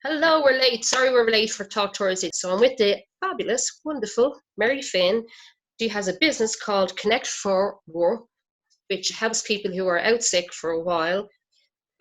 Hello, we're late. Sorry we're late for Talk Tours. So I'm with the fabulous, wonderful Mary Finn. She has a business called Connect for Work, which helps people who are out sick for a while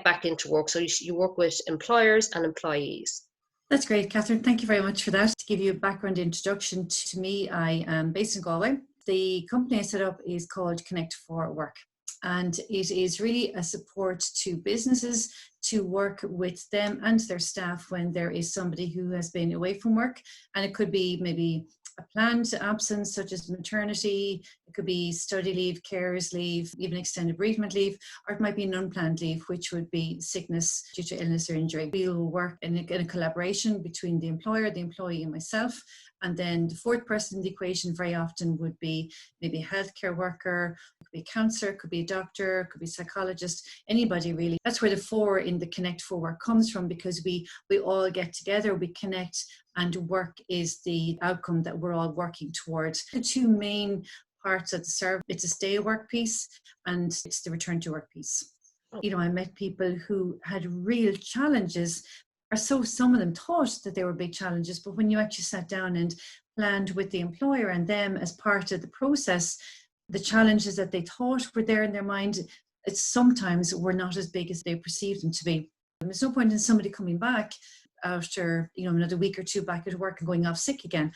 back into work. So you work with employers and employees. That's great, Catherine. Thank you very much for that. To give you a background introduction to me, I am based in Galway. The company I set up is called Connect for Work, and it is really a support to businesses to work with them and their staff when there is somebody who has been away from work. And it could be maybe a planned absence such as maternity, it could be study leave, carers leave, even extended bereavement leave, or it might be an unplanned leave, which would be sickness due to illness or injury. We will work in a collaboration between the employer, the employee and myself. And then the fourth person in the equation very often would be maybe a healthcare worker, it could be a counsellor, could be a doctor, could be a psychologist, anybody really. That's where the four in the Connect for Work comes from, because we all get together, we connect, and work is the outcome that we're all working towards. The two main parts of the service, it's a stay at work piece and it's the return to work piece. You know, I met people who had real challenges, or so some of them thought that they were big challenges, but when you actually sat down and planned with the employer and them as part of the process, the challenges that they thought were there in their mind, it sometimes were not as big as they perceived them to be. And there's no point in somebody coming back after, another week or two back at work and going off sick again.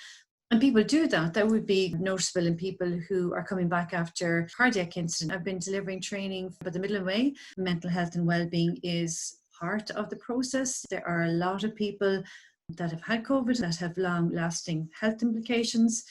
And people do that. That would be noticeable in people who are coming back after cardiac incident. I've been delivering training for the middle of May. Mental health and well-being is part of the process. There are a lot of people that have had COVID that have long-lasting health implications.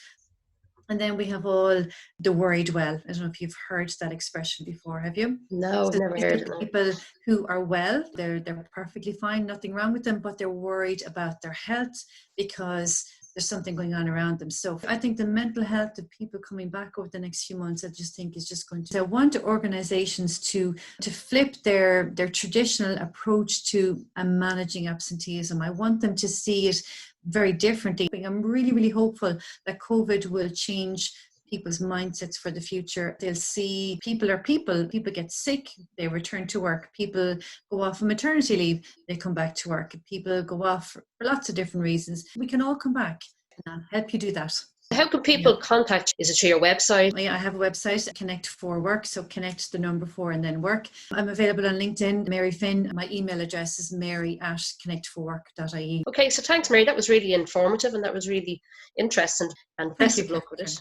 And then we have all the worried well. I don't know if you've heard that expression before, have you? No, I've never heard it. People who are well, they're perfectly fine, nothing wrong with them, but they're worried about their health because there's something going on around them. So I think the mental health of people coming back over the next few months, I just think is just going to. I want organisations to flip their traditional approach to managing absenteeism. I want them to see it very differently. I'm really, really hopeful that COVID will change people's mindsets for the future. They'll see people are people. People get sick, they return to work. People go off on maternity leave, they come back to work. People go off for lots of different reasons. We can all come back and help you do that. How can people contact you? Is it through your website? I have a website, Connect for Work, so connect the number 4 and then work. I'm available on LinkedIn, Mary Finn. My email address is mary@connectforwork.ie. Okay, so thanks, Mary. That was really informative and that was really interesting. And best of luck with it.